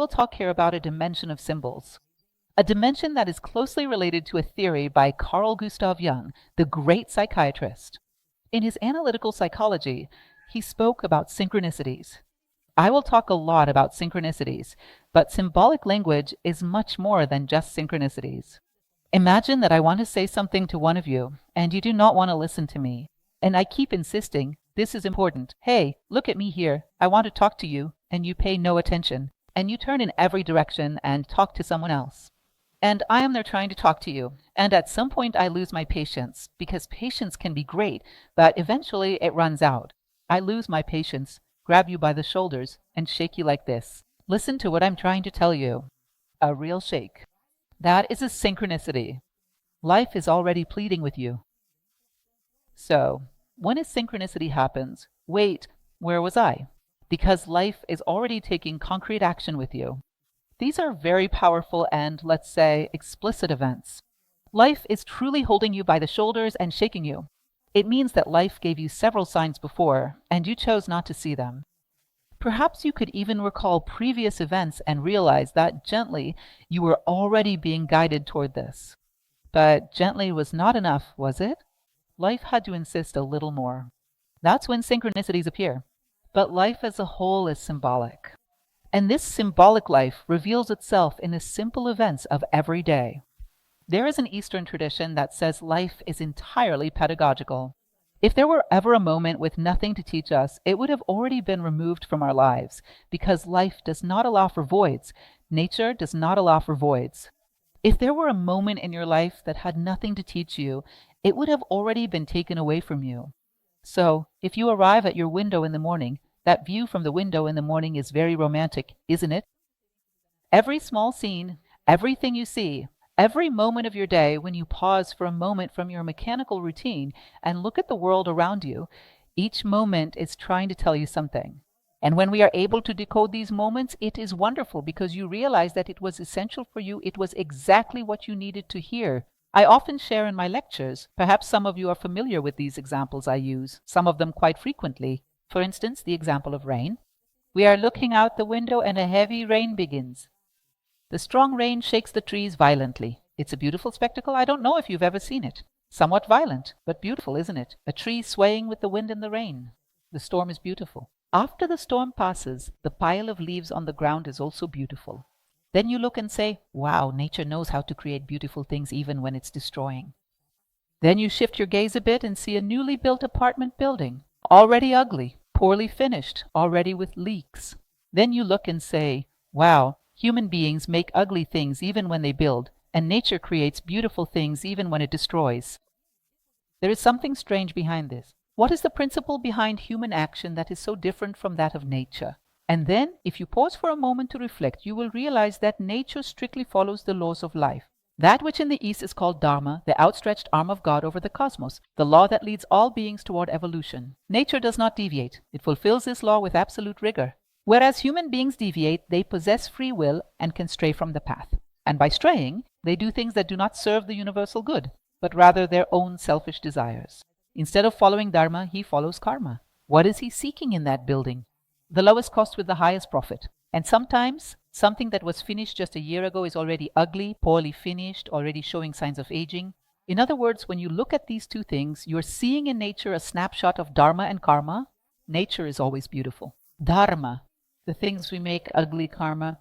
will talk here about a dimension of symbols. A dimension that is closely related to a theory by Carl Jung, the great psychiatrist. In his analytical psychology, he spoke about synchronicities. I will talk a lot about synchronicities, but symbolic language is much more than just synchronicities. Imagine that I want to say something to one of you, and you do not want to listen to me. And I keep insisting, this is important. Hey, look at me here. I want to talk to you, and you pay no attention. And you turn in every direction and talk to someone else. And I am there trying to talk to you. And at some point I lose my patience, because patience can be great, but eventually it runs out. I lose my patience, grab you by the shoulders, and shake you like this. Listen to what I'm trying to tell you. A real shake. That is a synchronicity. Life is already pleading with you. So, when a synchronicity happens, wait, where was I? Because life is already taking concrete action with you. These are very powerful and, let's say, explicit events. Life is truly holding you by the shoulders and shaking you. It means that life gave you several signs before, and you chose not to see them. Perhaps you could even recall previous events and realize that gently you were already being guided toward this. But gently was not enough, was it? Life had to insist a little more. That's when synchronicities appear. But life as a whole is symbolic. And this symbolic life reveals itself in the simple events of every day. There is an Eastern tradition that says life is entirely pedagogical. If there were ever a moment with nothing to teach us, it would have already been removed from our lives, because life does not allow for voids. Nature does not allow for voids. If there were a moment in your life that had nothing to teach you, it would have already been taken away from you. So, if you arrive at your window in the morning, that view from the window in the morning is very romantic, isn't it? Every small scene, everything you see, every moment of your day when you pause for a moment from your mechanical routine and look at the world around you, each moment is trying to tell you something. And when we are able to decode these moments, it is wonderful because you realize that it was essential for you. It was exactly what you needed to hear. I often share in my lectures. Perhaps some of you are familiar with these examples I use, some of them quite frequently. For instance, the example of rain. We are looking out the window and a heavy rain begins. The strong rain shakes the trees violently. It's a beautiful spectacle. I don't know if you've ever seen it. Somewhat violent, but beautiful, isn't it? A tree swaying with the wind and the rain. The storm is beautiful. After the storm passes, the pile of leaves on the ground is also beautiful. Then you look and say, wow, nature knows how to create beautiful things even when it's destroying. Then you shift your gaze a bit and see a newly built apartment building, already ugly, poorly finished, already with leaks. Then you look and say, wow, human beings make ugly things even when they build, and nature creates beautiful things even when it destroys. There is something strange behind this. What is the principle behind human action that is so different from that of nature? And then, if you pause for a moment to reflect, you will realize that nature strictly follows the laws of life. That which in the East is called Dharma, the outstretched arm of God over the cosmos, the law that leads all beings toward evolution. Nature does not deviate. It fulfills this law with absolute rigor. Whereas human beings deviate, they possess free will and can stray from the path. And by straying, they do things that do not serve the universal good, but rather their own selfish desires. Instead of following Dharma, he follows karma. What is he seeking in that building? The lowest cost with the highest profit. And sometimes, something that was finished just a year ago is already ugly, poorly finished, already showing signs of aging. In other words, when you look at these two things, you're seeing in nature a snapshot of Dharma and karma. Nature is always beautiful. Dharma, the things we make ugly, karma.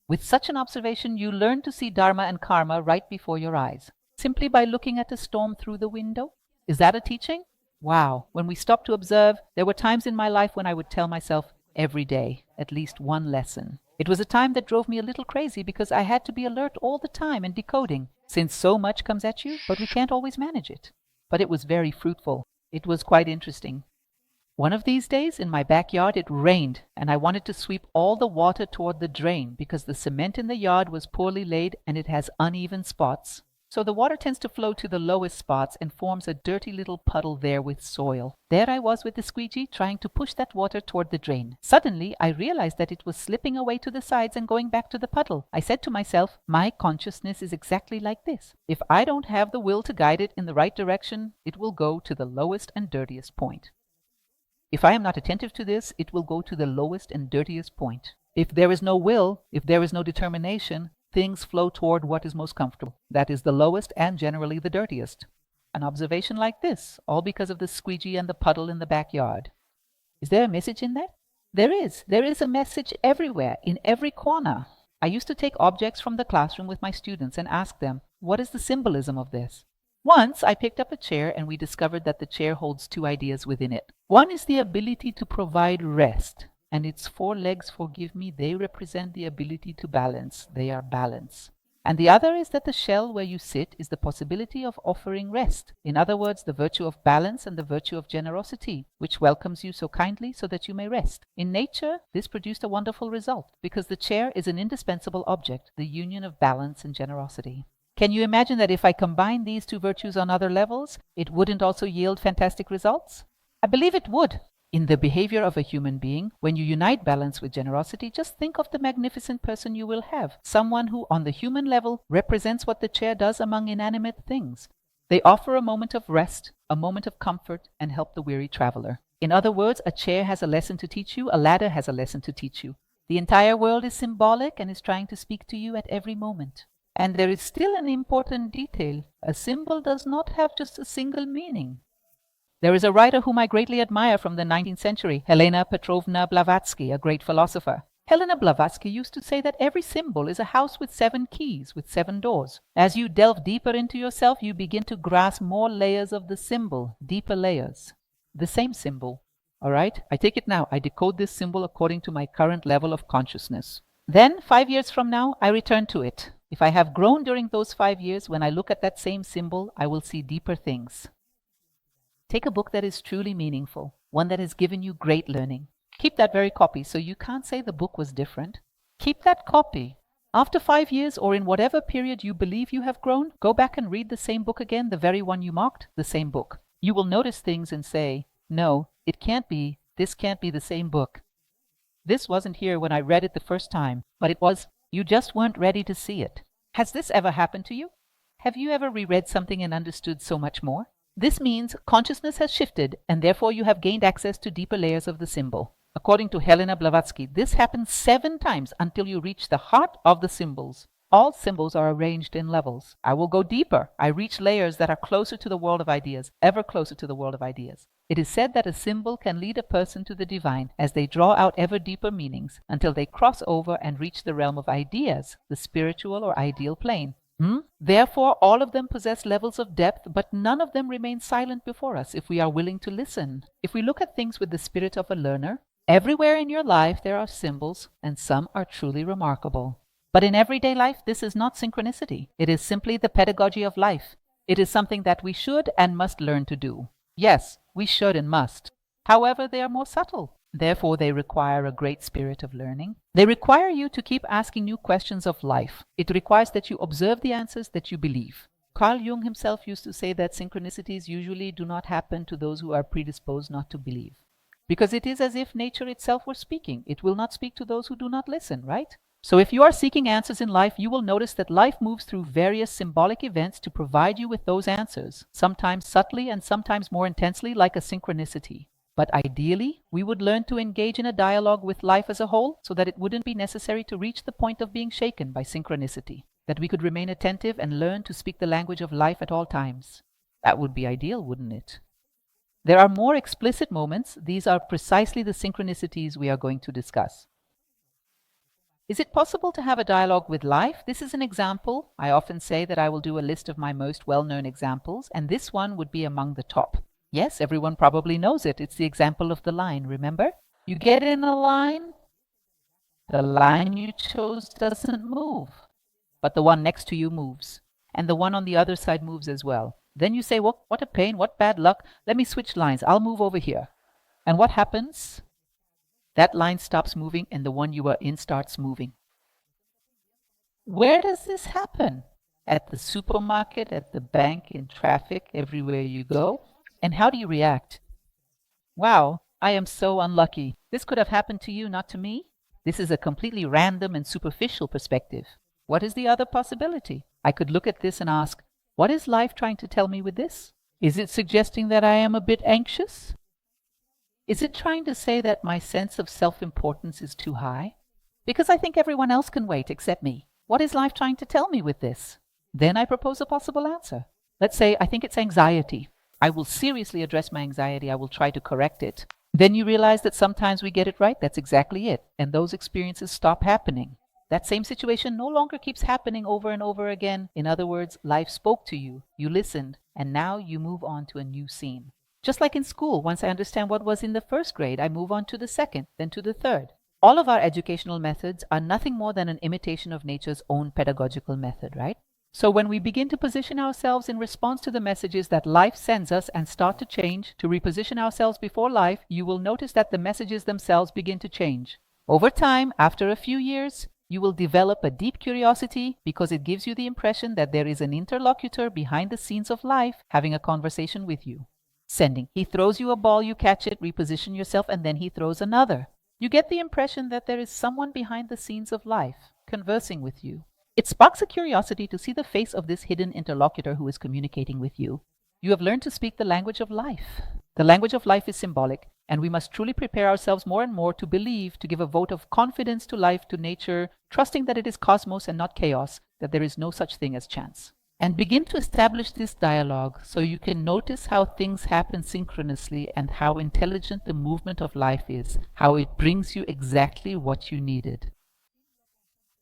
With such an observation, you learn to see Dharma and karma right before your eyes, simply by looking at a storm through the window. Is that a teaching? Wow, when we stop to observe, there were times in my life when I would tell myself, every day, at least one lesson. It was a time that drove me a little crazy because I had to be alert all the time and decoding, since so much comes at you, but we can't always manage it. But it was very fruitful. It was quite interesting. One of these days, in my backyard, it rained, and I wanted to sweep all the water toward the drain because the cement in the yard was poorly laid and it has uneven spots. So the water tends to flow to the lowest spots and forms a dirty little puddle there with soil. There I was with the squeegee trying to push that water toward the drain. Suddenly I realized that it was slipping away to the sides and going back to the puddle. I said to myself, my consciousness is exactly like this. If I don't have the will to guide it in the right direction, it will go to the lowest and dirtiest point. If I am not attentive to this, it will go to the lowest and dirtiest point. If there is no will, if there is no determination, things flow toward what is most comfortable. That is the lowest and generally the dirtiest. An observation like this, all because of the squeegee and the puddle in the backyard. Is there a message in that? There is. There is a message everywhere, in every corner. I used to take objects from the classroom with my students and ask them, what is the symbolism of this? Once I picked up a chair and we discovered that the chair holds two ideas within it. One is the ability to provide rest, and its four legs, forgive me, they represent the ability to balance. They are balance. And the other is that the shell where you sit is the possibility of offering rest. In other words, the virtue of balance and the virtue of generosity, which welcomes you so kindly so that you may rest. In nature, this produced a wonderful result, because the chair is an indispensable object, the union of balance and generosity. Can you imagine that if I combine these two virtues on other levels, it wouldn't also yield fantastic results? I believe it would. In the behavior of a human being, when you unite balance with generosity, just think of the magnificent person you will have. Someone who, on the human level, represents what the chair does among inanimate things. They offer a moment of rest, a moment of comfort, and help the weary traveler. In other words, a chair has a lesson to teach you, a ladder has a lesson to teach you. The entire world is symbolic and is trying to speak to you at every moment. And there is still an important detail. A symbol does not have just a single meaning. There is a writer whom I greatly admire from the 19th century, Helena Petrovna Blavatsky, a great philosopher. Helena Blavatsky used to say that every symbol is a house with 7 keys, with 7 doors. As you delve deeper into yourself, you begin to grasp more layers of the symbol, deeper layers. The same symbol. All right, I take it now. I decode this symbol according to my current level of consciousness. Then, 5 years from now, I return to it. If I have grown during those 5 years, when I look at that same symbol, I will see deeper things. Take a book that is truly meaningful, one that has given you great learning. Keep that very copy, so you can't say the book was different. Keep that copy. After 5 years, or in whatever period you believe you have grown, go back and read the same book again, the very one you marked, the same book. You will notice things and say, no, it can't be, this can't be the same book. This wasn't here when I read it the first time, but it was, you just weren't ready to see it. Has this ever happened to you? Have you ever reread something and understood so much more? This means consciousness has shifted, and therefore you have gained access to deeper layers of the symbol. According to Helena Blavatsky, this happens 7 times until you reach the heart of the symbols. All symbols are arranged in levels. I will go deeper. I reach layers that are closer to the world of ideas, ever closer to the world of ideas. It is said that a symbol can lead a person to the divine as they draw out ever deeper meanings until they cross over and reach the realm of ideas, the spiritual or ideal plane. Therefore, all of them possess levels of depth, but none of them remain silent before us if we are willing to listen. If we look at things with the spirit of a learner, everywhere in your life there are symbols, and some are truly remarkable. But in everyday life, this is not synchronicity. It is simply the pedagogy of life. It is something that we should and must learn to do. Yes, we should and must. However, they are more subtle. Therefore, they require a great spirit of learning. They require you to keep asking new questions of life. It requires that you observe the answers that you believe. Carl Jung himself used to say that synchronicities usually do not happen to those who are predisposed not to believe. Because it is as if nature itself were speaking. It will not speak to those who do not listen, right? So if you are seeking answers in life, you will notice that life moves through various symbolic events to provide you with those answers, sometimes subtly and sometimes more intensely, like a synchronicity. But ideally, we would learn to engage in a dialogue with life as a whole so that it wouldn't be necessary to reach the point of being shaken by synchronicity, that we could remain attentive and learn to speak the language of life at all times. That would be ideal, wouldn't it? There are more explicit moments. These are precisely the synchronicities we are going to discuss. Is it possible to have a dialogue with life? This is an example. I often say that I will do a list of my most well-known examples, and this one would be among the top. Yes, everyone probably knows it. It's the example of the line, remember? You get in a line, the line you chose doesn't move, but the one next to you moves, and the one on the other side moves as well. Then you say, well, what a pain, what bad luck. Let me switch lines. I'll move over here. And what happens? That line stops moving and the one you are in starts moving. Where does this happen? At the supermarket, at the bank, in traffic, everywhere you go. And how do you react? Wow, I am so unlucky. This could have happened to you, not to me. This is a completely random and superficial perspective. What is the other possibility? I could look at this and ask, what is life trying to tell me with this? Is it suggesting that I am a bit anxious? Is it trying to say that my sense of self-importance is too high? because I think everyone else can wait except me. What is life trying to tell me with this? Then I propose a possible answer. Let's say I think it's anxiety. I will seriously address my anxiety. I will try to correct it. Then you realize that sometimes we get it right. That's exactly it. And those experiences stop happening. That same situation no longer keeps happening over and over again. In other words, life spoke to you, you listened, and now you move on to a new scene. Just like in school, once I understand what was in the first grade, I move on to the second, then to the third. All of our educational methods are nothing more than an imitation of nature's own pedagogical method, right? So when we begin to position ourselves in response to the messages that life sends us and start to change, to reposition ourselves before life, you will notice that the messages themselves begin to change. Over time, after a few years, you will develop a deep curiosity because it gives you the impression that there is an interlocutor behind the scenes of life having a conversation with you. Sending. He throws you a ball, you catch it, reposition yourself, and then he throws another. You get the impression that there is someone behind the scenes of life conversing with you. It sparks a curiosity to see the face of this hidden interlocutor who is communicating with you. You have learned to speak the language of life. The language of life is symbolic, and we must truly prepare ourselves more and more to believe, to give a vote of confidence to life, to nature, trusting that it is cosmos and not chaos, that there is no such thing as chance. And begin to establish this dialogue so you can notice how things happen synchronously and how intelligent the movement of life is, how it brings you exactly what you needed.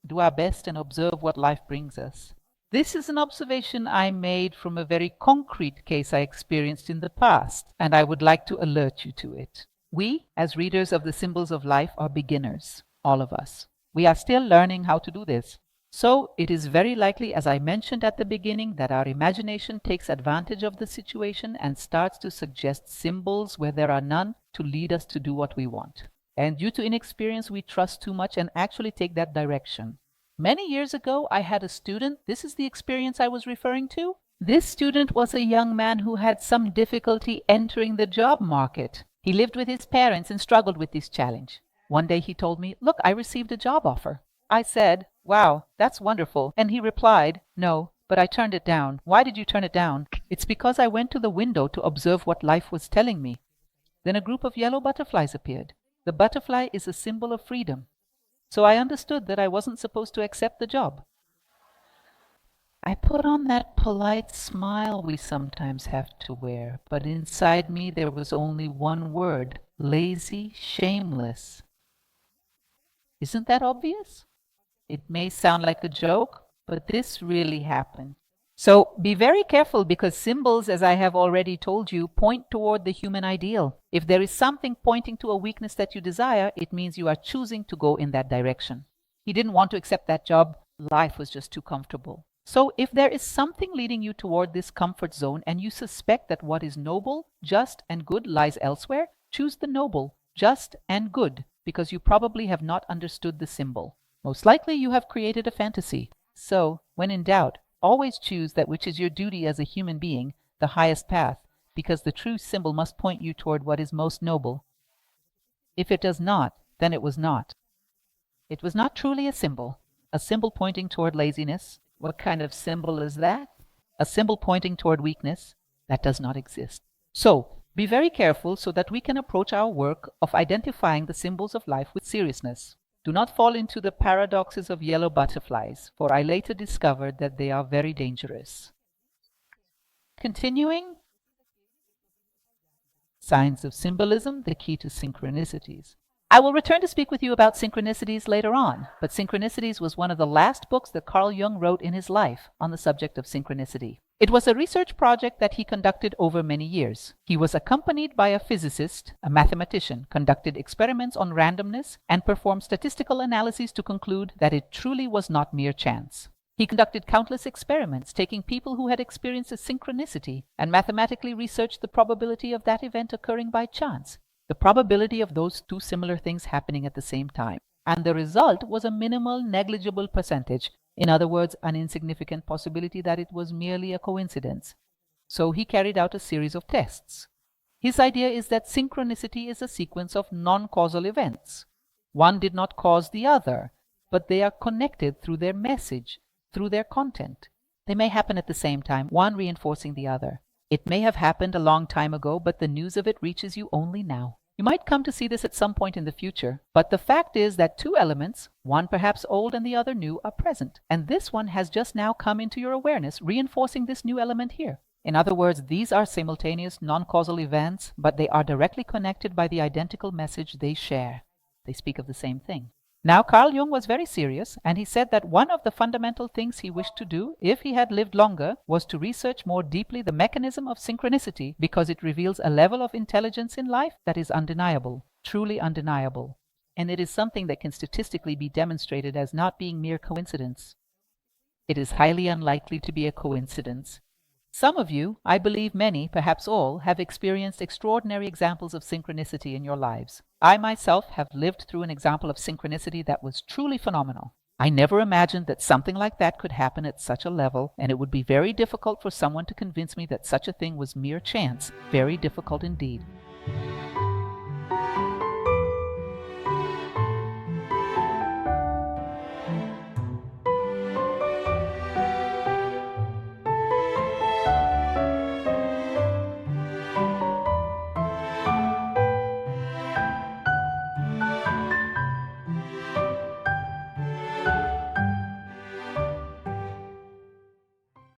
Do our best and observe what life brings us. This is an observation I made from a very concrete case I experienced in the past, and I would like to alert you to it. We, as readers of the symbols of life, are beginners, all of us. We are still learning how to do this. So it is very likely, as I mentioned at the beginning, that our imagination takes advantage of the situation and starts to suggest symbols where there are none to lead us to do what we want. And due to inexperience, we trust too much and actually take that direction. Many years ago, I had a student. This is the experience I was referring to. This student was a young man who had some difficulty entering the job market. He lived with his parents and struggled with this challenge. One day he told me, "Look, I received a job offer." I said, "Wow, that's wonderful." And he replied, "No, but I turned it down." "Why did you turn it down?" "It's because I went to the window to observe what life was telling me." Then a group of yellow butterflies appeared. The butterfly is a symbol of freedom. So I understood that I wasn't supposed to accept the job. I put on that polite smile we sometimes have to wear, but inside me there was only one word: lazy, shameless. Isn't that obvious? It may sound like a joke, but this really happened. So be very careful, because symbols, as I have already told you, point toward the human ideal. If there is something pointing to a weakness that you desire, it means you are choosing to go in that direction. He didn't want to accept that job. Life was just too comfortable. So if there is something leading you toward this comfort zone and you suspect that what is noble, just, and good lies elsewhere, choose the noble, just, and good, because you probably have not understood the symbol. Most likely you have created a fantasy. So, when in doubt, always choose that which is your duty as a human being, the highest path, because the true symbol must point you toward what is most noble. If it does not, then it was not. It was not truly a symbol pointing toward laziness. What kind of symbol is that? A symbol pointing toward weakness? That does not exist. So, be very careful so that we can approach our work of identifying the symbols of life with seriousness. Do not fall into the paradoxes of yellow butterflies, for I later discovered that they are very dangerous. Continuing, signs of symbolism, the key to synchronicities. I will return to speak with you about synchronicities later on, but Synchronicities was one of the last books that Carl Jung wrote in his life on the subject of synchronicity. It was a research project that he conducted over many years. He was accompanied by a physicist, a mathematician, conducted experiments on randomness, and performed statistical analyses to conclude that it truly was not mere chance. He conducted countless experiments, taking people who had experienced a synchronicity and mathematically researched the probability of that event occurring by chance, the probability of those two similar things happening at the same time. And the result was a minimal, negligible percentage. In other words, an insignificant possibility that it was merely a coincidence. So he carried out a series of tests. His idea is that synchronicity is a sequence of non-causal events. One did not cause the other, but they are connected through their message, through their content. They may happen at the same time, one reinforcing the other. It may have happened a long time ago, but the news of it reaches you only now. You might come to see this at some point in the future, but the fact is that two elements, one perhaps old and the other new, are present, and this one has just now come into your awareness, reinforcing this new element here. In other words, these are simultaneous, non-causal events, but they are directly connected by the identical message they share. They speak of the same thing. Now, Carl Jung was very serious, and he said that one of the fundamental things he wished to do, if he had lived longer, was to research more deeply the mechanism of synchronicity, because it reveals a level of intelligence in life that is undeniable, truly undeniable. And it is something that can statistically be demonstrated as not being mere coincidence. It is highly unlikely to be a coincidence. Some of you, I believe many, perhaps all, have experienced extraordinary examples of synchronicity in your lives. I myself have lived through an example of synchronicity that was truly phenomenal. I never imagined that something like that could happen at such a level, and it would be very difficult for someone to convince me that such a thing was mere chance, very difficult indeed.